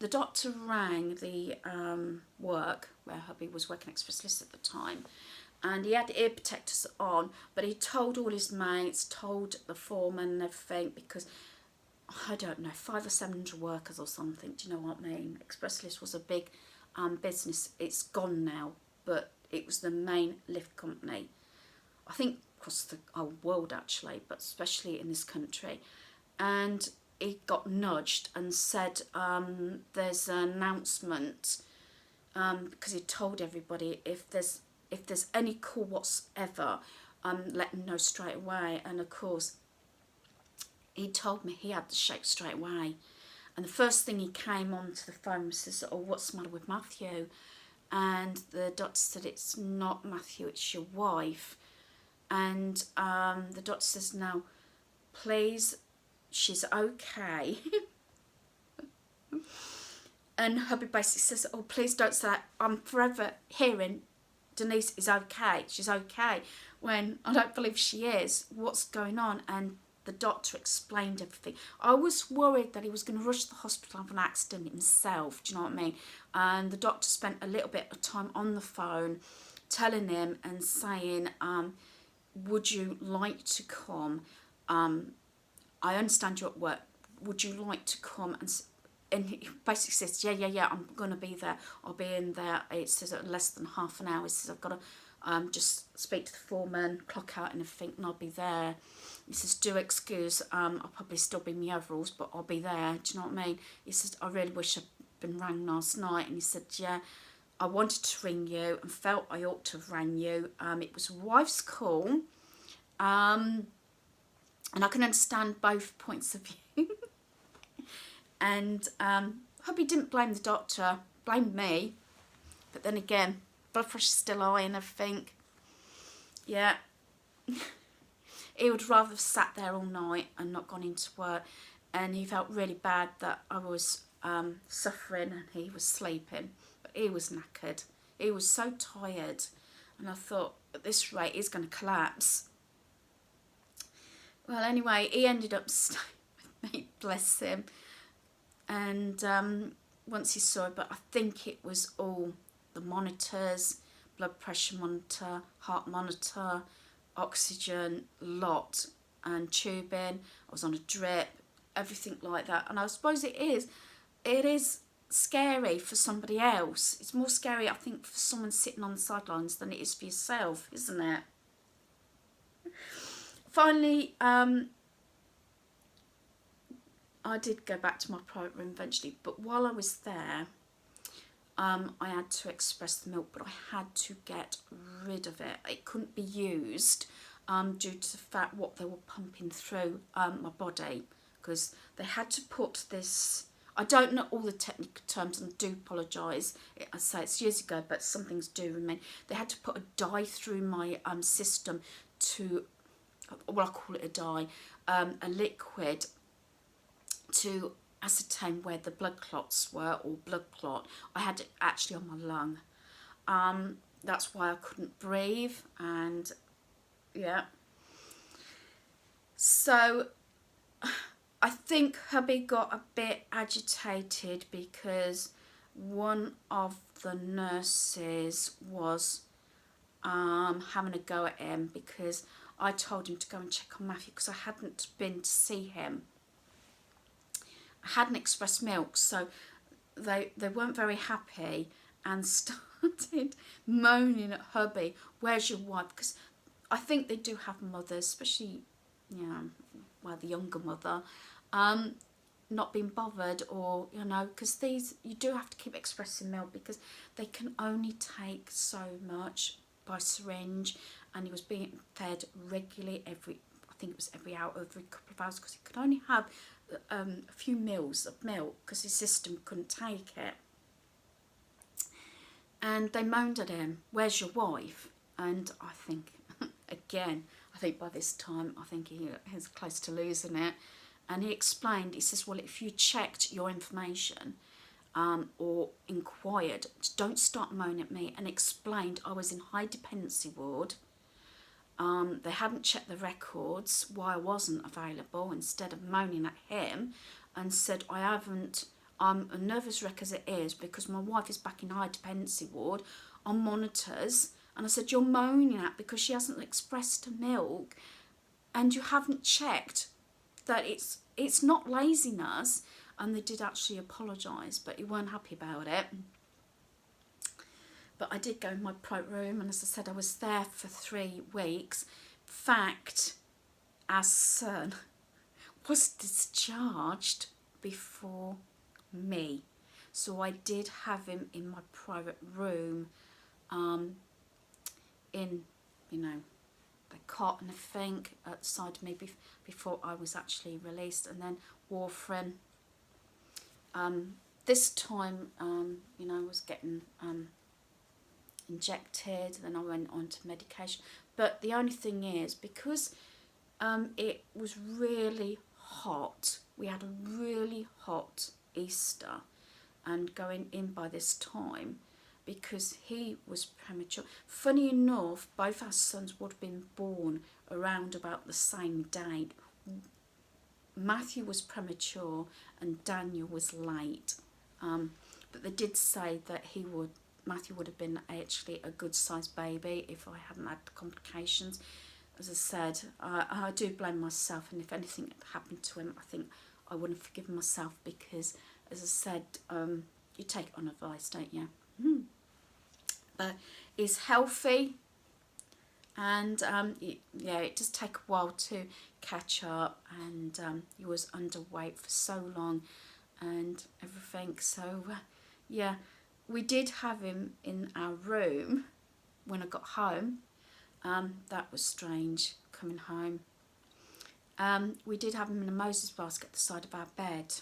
doctor rang the work where hubby was working expressless at the time, and he had ear protectors on, but he told all his mates, told the foreman and everything, because I don't know, 500 or 700 workers or something. Do you know what I mean? Expressless was a big business. It's gone now, but it was the main lift company, I think, across the whole world actually, but especially in this country. And he got nudged and said, there's an announcement, because he told everybody, if there's any call whatsoever, let them know straight away. And of course, he told me he had the shake straight away. And the first thing he came onto the phone and says, oh, what's the matter with Matthew? And the doctor said, it's not Matthew, it's your wife. And the doctor says, no, please, she's okay. And hubby basically says, oh, please don't say that. I'm forever hearing Denise is okay, she's okay, when I don't believe she is. What's going on? And the doctor explained everything. I was worried that he was going to rush to the hospital of an accident himself, do you know what I mean? And the doctor spent a little bit of time on the phone telling him and saying, would you like to come? I understand you're at work. Would you like to come? And he basically says, yeah, I'm going to be there. I'll be in there. It says at less than half an hour. He says, I've got to just speak to the foreman, clock out and everything, and I'll be there. He says, do excuse, I'll probably still be in my overalls, but I'll be there. Do you know what I mean? He says, I really wish I'd been rang last night. And he said, yeah, I wanted to ring you and felt I ought to have rang you. It was wife's call. And I can understand both points of view. And hubby didn't blame the doctor, blamed me. But then again, blood pressure's still high and everything. Yeah. He would rather have sat there all night and not gone into work. And he felt really bad that I was suffering and he was sleeping. But he was knackered. He was so tired. And I thought, at this rate, he's going to collapse. Well, anyway, he ended up staying with me, bless him. And once he saw it, but I think it was all the monitors, blood pressure monitor, heart monitor, oxygen, lot, and tubing. I was on a drip, everything like that. And I suppose it is scary for somebody else. It's more scary, I think, for someone sitting on the sidelines than it is for yourself, isn't it? Finally, I did go back to my private room eventually, but while I was there, I had to express the milk, but I had to get rid of it. It couldn't be used due to the fact what they were pumping through my body, because they had to put this, I don't know all the technical terms and do apologise, I say it's years ago, but some things do remain. They had to put a dye through my system to, well, I call it a dye, a liquid to ascertain where the blood clots were, or blood clot. I had it actually on my lung. That's why I couldn't breathe, and yeah. So I think hubby got a bit agitated because one of the nurses was having a go at him because I told him to go and check on Matthew because I hadn't been to see him. I hadn't expressed milk, so they weren't very happy and started moaning at hubby, where's your wife? Because I think they do have mothers, especially, you know, well, the younger mother, not being bothered, or, you know, because these, you do have to keep expressing milk because they can only take so much by syringe, and he was being fed regularly I think it was every hour, every couple of hours, because he could only have a few mils of milk because his system couldn't take it. And they moaned at him, where's your wife? And I think, again, I think by this time, I think he was close to losing it. And he explained, he says, well, if you checked your information or inquired, don't start moaning at me, and explained I was in high dependency ward. They hadn't checked the records, why I wasn't available, instead of moaning at him, and said I'm a nervous wreck as it is because my wife is back in high dependency ward on monitors. And I said, you're moaning at because she hasn't expressed milk, and you haven't checked that it's not laziness. And they did actually apologise, but he weren't happy about it. But I did go in my private room, and as I said, I was there for 3 weeks. In fact, our son was discharged before me. So I did have him in my private room, in, you know, the cot and everything at the side of me before I was actually released. And then warfarin. This time, you know, I was getting injected, then I went on to medication. But the only thing is, because it was really hot, we had a really hot Easter, and going in by this time, because he was premature. Funny enough, both our sons would have been born around about the same date. Matthew was premature and Daniel was late, but they did say that Matthew would have been actually a good sized baby if I hadn't had the complications. As I said, I do blame myself, and if anything had happened to him, I think I wouldn't have forgiven myself because, as I said, you take it on advice, don't you? But he's healthy, and it does take a while to catch up, and he was underweight for so long and everything. So yeah, we did have him in our room when I got home. That was strange, coming home. We did have him in a Moses basket at the side of our bed,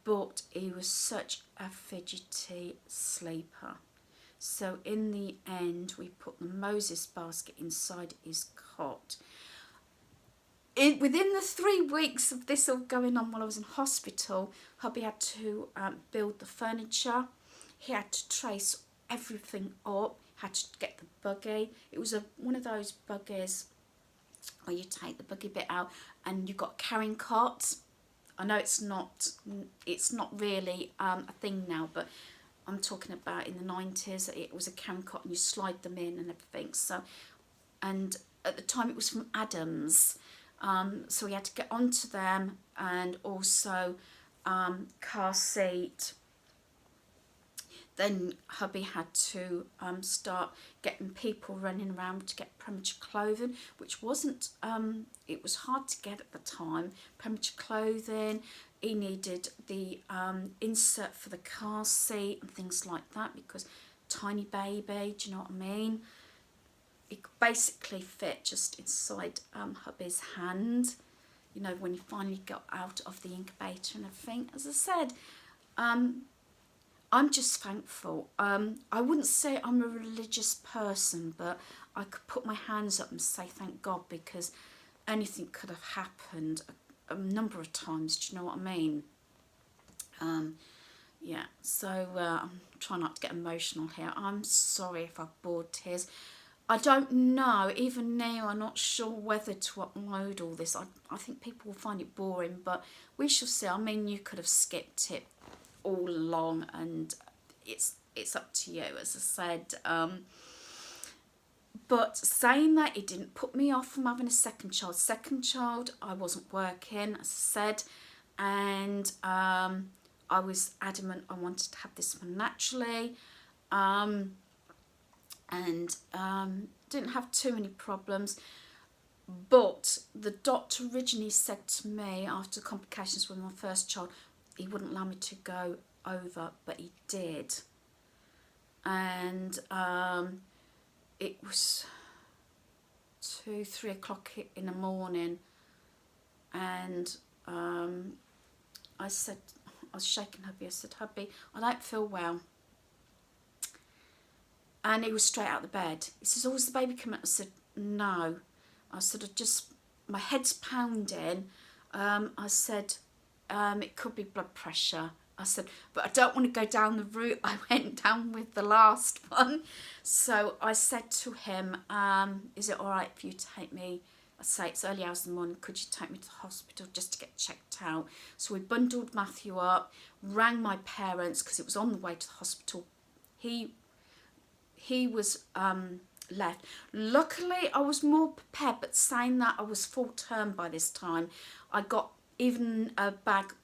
but he was such a fidgety sleeper. So in the end, we put the Moses basket inside his cot. Within the 3 weeks of this all going on while I was in hospital, hubby had to build the furniture. He had to trace everything up, had to get the buggy. It was one of those buggies where you take the buggy bit out and you've got carrying cots I know it's not really a thing now, but I'm talking about in the 90s. It was a Karen cotton, you slide them in and everything. So, and at the time it was from Adams, so we had to get onto them, and also car seat. Then hubby had to start getting people running around to get premature clothing, which wasn't, it was hard to get at the time. Premature clothing, he needed the insert for the car seat and things like that, because tiny baby, do you know what I mean? It could basically fit just inside hubby's hand, you know, when he finally got out of the incubator and everything. As I said, I'm just thankful. I wouldn't say I'm a religious person, but I could put my hands up and say thank God, because anything could have happened a number of times, do you know what I mean? Yeah, so I'm trying not to get emotional here. I'm sorry if I've bored tears. I don't know, even now I'm not sure whether to upload all this. I think people will find it boring, but we shall see. I mean, you could have skipped it all along, and it's up to you, as I said. But saying that, it didn't put me off from having a second child. Second child, I wasn't working, as I said, and I was adamant I wanted to have this one naturally. And didn't have too many problems, but the doctor originally said to me, after complications with my first child, he wouldn't allow me to go over, but he did. And it was 2-3 o'clock in the morning, and I said, I was shaking hubby, I said, hubby, I don't feel well. And he was straight out of the bed. He says, oh, is the baby coming? I said, no. I said, my head's pounding. I said, it could be blood pressure. I said, but I don't want to go down the route I went down with the last one. So I said to him, is it all right for you to take me? I say, it's early hours in the morning, could you take me to the hospital just to get checked out? So we bundled Matthew up, rang my parents, because it was on the way to the hospital. He was left. Luckily, I was more prepared, but saying that, I was full term by this time. I got even a bag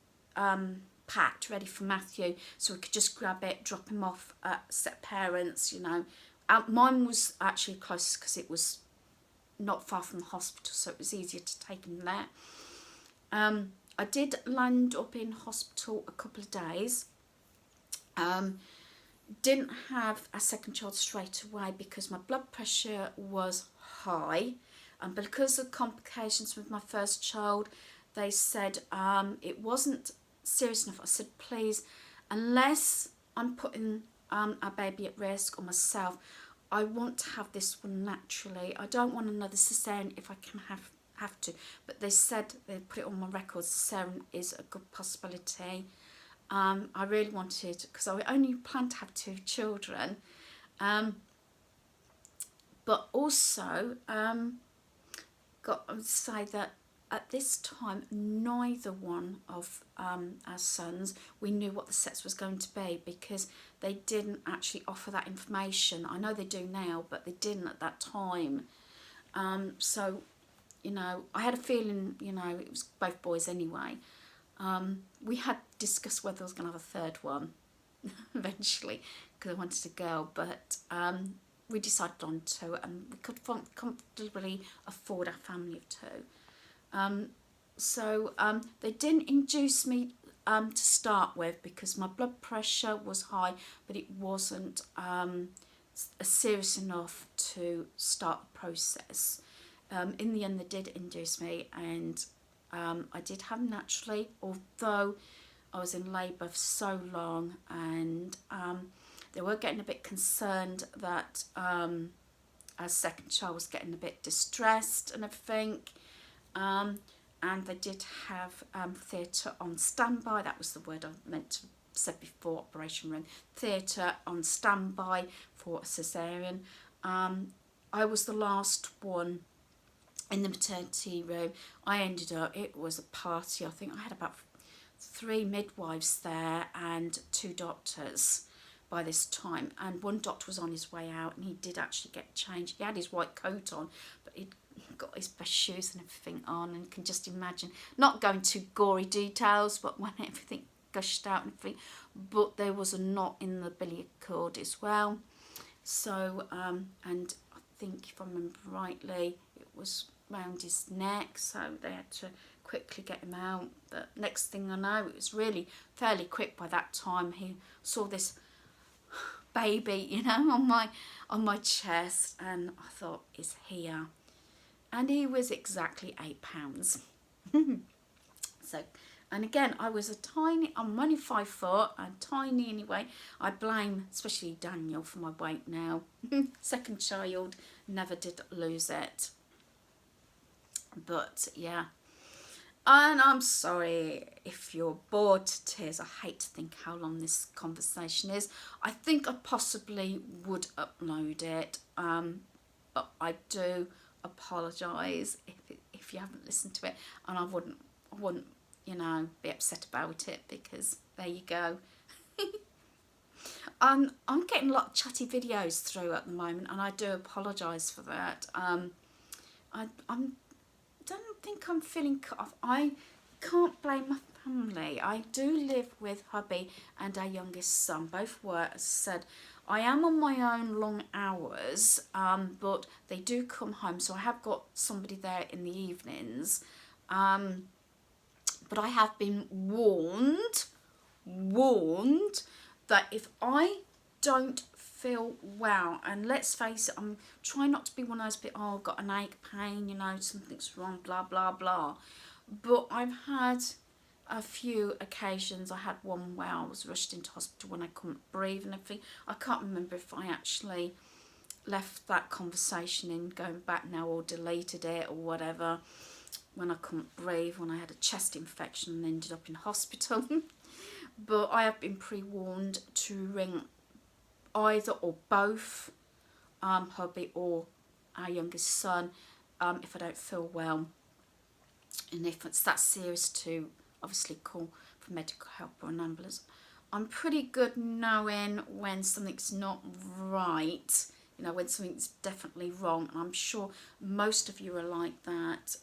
packed ready for Matthew, so we could just grab it, drop him off at set parents, you know. Mine was actually close because it was not far from the hospital, so it was easier to take him there. I did land up in hospital a couple of days. Didn't have a second child straight away because my blood pressure was high, and because of complications with my first child, they said it wasn't serious enough. I said, please, unless I'm putting our baby at risk or myself, I want to have this one naturally. I don't want another cesarean if I can have to. But they said, they put it on my records, cesarean is a good possibility. I really wanted, because I only planned to have 2 children, but also got to say that at this time neither one of our sons, we knew what the sex was going to be, because they didn't actually offer that information. I know they do now, but they didn't at that time. So, you know, I had a feeling, you know, it was both boys anyway. We had discussed whether I was going to have a third one eventually, because I wanted a girl, but we decided on 2, and we could comfortably afford a family of 2. So they didn't induce me to start with, because my blood pressure was high, but it wasn't serious enough to start the process. In the end, they did induce me, and I did have naturally, although I was in labour for so long, and they were getting a bit concerned that our second child was getting a bit distressed and everything. And they did have theatre on standby. That was the word I meant to say before, operation room. Theatre on standby for a caesarean. I was the last one in the maternity room. I ended up, it was a party. I think I had about 3 midwives there and 2 doctors by this time, and one doctor was on his way out and he did actually get changed. He had his white coat on, but he'd got his best shoes and everything on, and can just imagine, not going to gory details, but when everything gushed out and everything, but there was a knot in the umbilical cord as well. So and I think, if I remember rightly, it was round his neck, so they had to quickly get him out. But next thing I know, it was really fairly quick. By that time, he saw this baby, you know, on my chest, and I thought, is here? And he was exactly 8 pounds. So, and again, I'm only 5 foot, I'm tiny anyway. I blame especially Daniel for my weight now. Second child, never did lose it. But yeah, and I'm sorry if you're bored to tears. I hate to think how long this conversation is. I think I possibly would upload it, but I do apologise if you haven't listened to it, and I wouldn't you know, be upset about it, because there you go. I'm getting a lot of chatty videos through at the moment, and I do apologise for that. I don't think I'm feeling cut off. I can't blame my family. I do live with hubby and our youngest son. Both work. As I said, I am on my own long hours, but they do come home, so I have got somebody there in the evenings. But I have been warned that if I don't feel well, and let's face it, I'm trying not to be one of those people, oh, I've got an ache, pain, you know, something's wrong, blah, blah, blah. But I've had a few occasions. I had one where I was rushed into hospital when I couldn't breathe and everything. I can't remember if I actually left that conversation in going back now or deleted it or whatever. When I couldn't breathe, when I had a chest infection and ended up in hospital. But I have been pre-warned to ring either or both hubby or our youngest son if I don't feel well, and if it's that serious, to obviously call for medical help or an ambulance. I'm pretty good knowing when something's not right, you know, when something's definitely wrong, and I'm sure most of you are like that.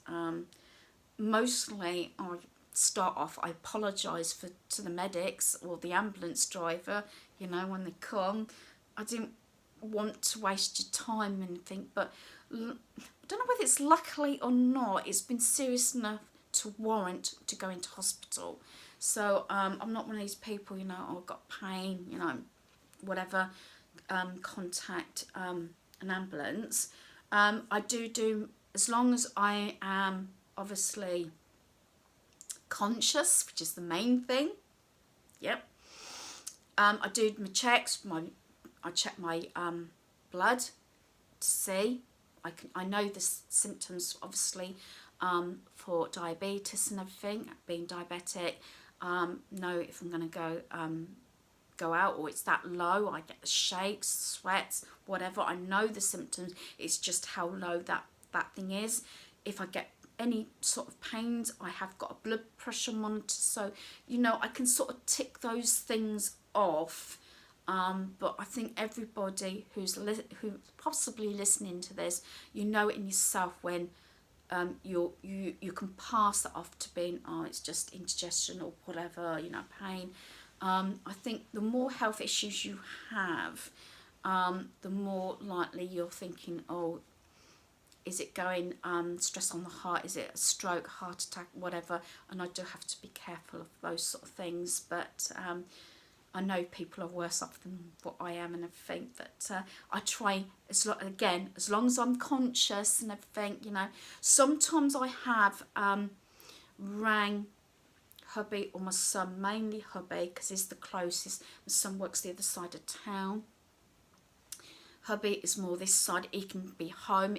Mostly I start off, I apologise to the medics or the ambulance driver, you know, when they come. I didn't want to waste your time and think, but I don't know whether it's luckily or not, it's been serious enough to warrant to go into hospital. So I'm not one of these people, you know, oh, I've got pain, you know, whatever, contact an ambulance. I do, as long as I am obviously conscious, which is the main thing. Yep. I do my checks. I check my blood to see. I know the symptoms obviously for diabetes and everything. Being diabetic, know if I'm going to go out or it's that low. I get the shakes, sweats, whatever. I know the symptoms. It's just how low that thing is. If I get any sort of pains, I have got a blood pressure monitor, so you know I can sort of tick those things off. But I think everybody who's possibly listening to this, you know it in yourself when you can pass that off to being, oh, it's just indigestion or whatever, you know, pain. I think the more health issues you have, the more likely you're thinking, oh, is it going stress on the heart? Is it a stroke, heart attack, whatever? And I do have to be careful of those sort of things. But I know people are worse off than what I am and everything. But I try, as long as I'm conscious and everything, you know. Sometimes I have rang hubby or my son, mainly hubby, because he's the closest. My son works the other side of town. Hubby is more this side. He can be home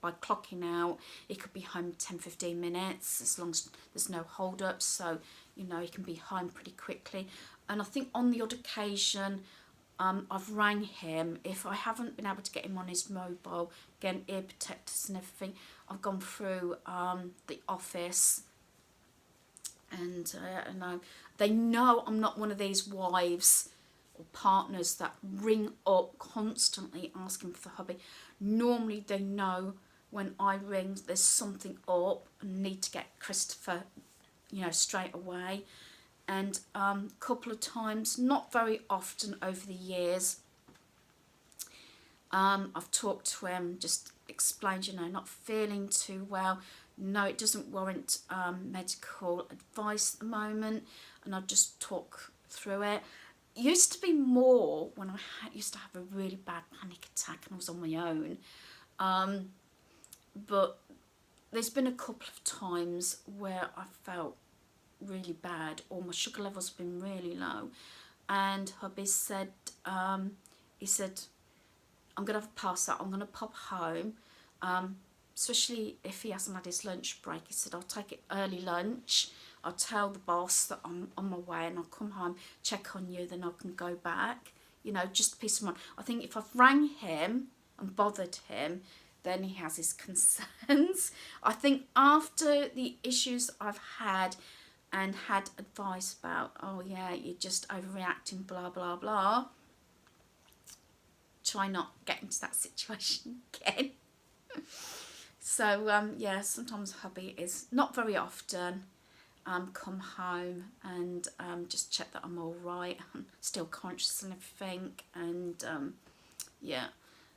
by clocking out. He could be home 10-15 minutes as long as there's no hold ups, so you know he can be home pretty quickly. And I think on the odd occasion I've rang him if I haven't been able to get him on his mobile, again ear protectors and everything. I've gone through the office and they know I'm not one of these wives or partners that ring up constantly asking for the hubby. Normally they know when I ring there's something up and need to get Christopher, you know, straight away. And a couple of times, not very often over the years, I've talked to him, just explained, you know, not feeling too well. No, it doesn't warrant medical advice at the moment, and I'll just talk through it. Used to be more when I used to have a really bad panic attack and I was on my own. But there's been a couple of times where I felt really bad, or my sugar levels have been really low, and hubby said, he said, I'm going to have a pass out, I'm going to pop home, especially if he hasn't had his lunch break. He said, I'll take it early lunch, I'll tell the boss that I'm on my way and I'll come home, check on you, then I can go back. You know, just peace of mind. I think if I've rang him and bothered him, then he has his concerns. I think after the issues I've had and had advice about, oh yeah, you're just overreacting, blah, blah, blah, try not get into that situation again. So, yeah, sometimes hubby is, not very often, come home and just check that I'm all right, I'm still conscious and everything, and yeah,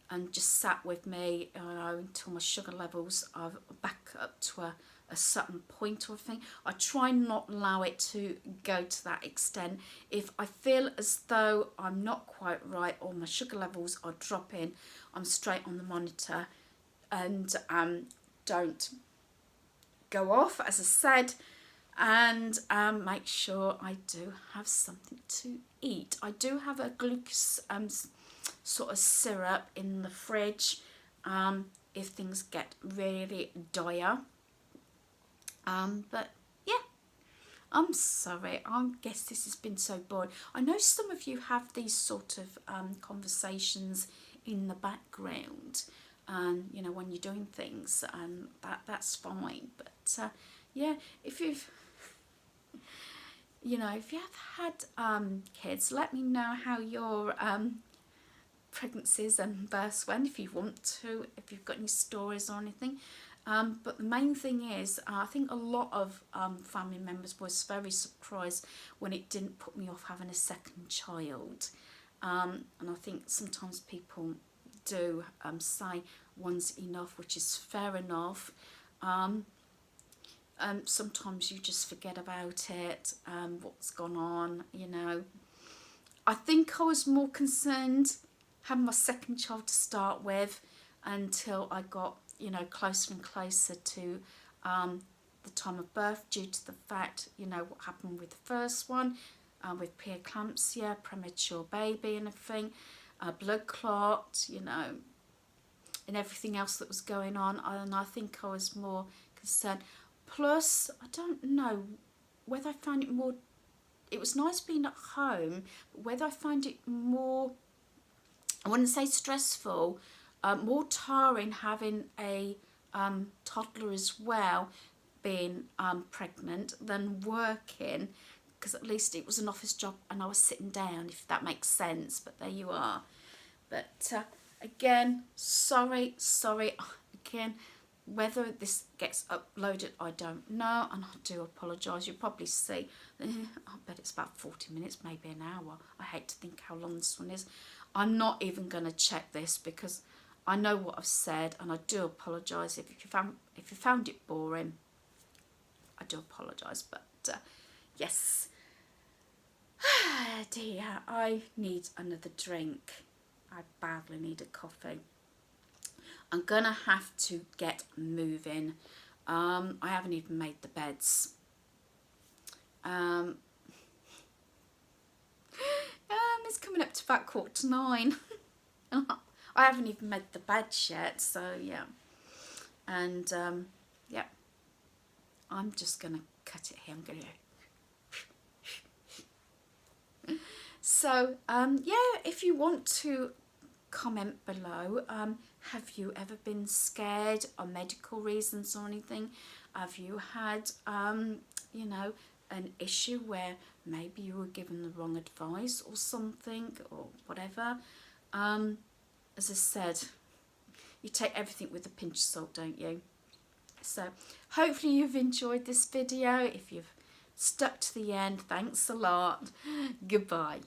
and just sat with me until my sugar levels are back up to a certain point or thing. I try not allow it to go to that extent. If I feel as though I'm not quite right or my sugar levels are dropping, I'm straight on the monitor and don't go off, as I said, and make sure I do have something to eat. I do have a glucose sort of syrup in the fridge if things get really dire. But yeah, I'm sorry, I guess this has been so boring. I know some of you have these sort of conversations in the background, you know, when you're doing things, and that's fine. But yeah, if you've, you know, if you have had kids, let me know how your pregnancies and births went, if you want to, if you've got any stories or anything. But the main thing is, I think a lot of family members was very surprised when it didn't put me off having a second child. And I think sometimes people do say one's enough, which is fair enough. Sometimes you just forget about it, what's gone on, you know. I think I was more concerned having my second child to start with until I got, you know, closer and closer to the time of birth, due to the fact, you know, what happened with the first one, with preeclampsia, premature baby and everything, blood clot, you know, and everything else that was going on. And I think I was more concerned. Plus, I don't know whether I found it more, it was nice being at home, but whether I find it more, I wouldn't say stressful, more tiring having a toddler as well, being pregnant, than working, because at least it was an office job and I was sitting down, if that makes sense. But there you are. But again, sorry, again, whether this gets uploaded, I don't know, and I do apologise. You'll probably see, I bet it's about 40 minutes, maybe an hour. I hate to think how long this one is. I'm not even going to check this because I know what I've said, and I do apologise if you found it boring. I do apologise, but yes. Dear, I need another drink. I badly need a coffee. I'm gonna have to get moving. I haven't even made the beds. It's coming up to about 9:15. I haven't even made the beds yet, so yeah. And yeah, I'm just gonna cut it here. I'm gonna. So yeah, if you want to comment below, have you ever been scared on medical reasons or anything? Have you had you know, an issue where maybe you were given the wrong advice or something or whatever, as I said, you take everything with a pinch of salt, don't you? So hopefully you've enjoyed this video. If you've stuck to the end, thanks a lot. Goodbye.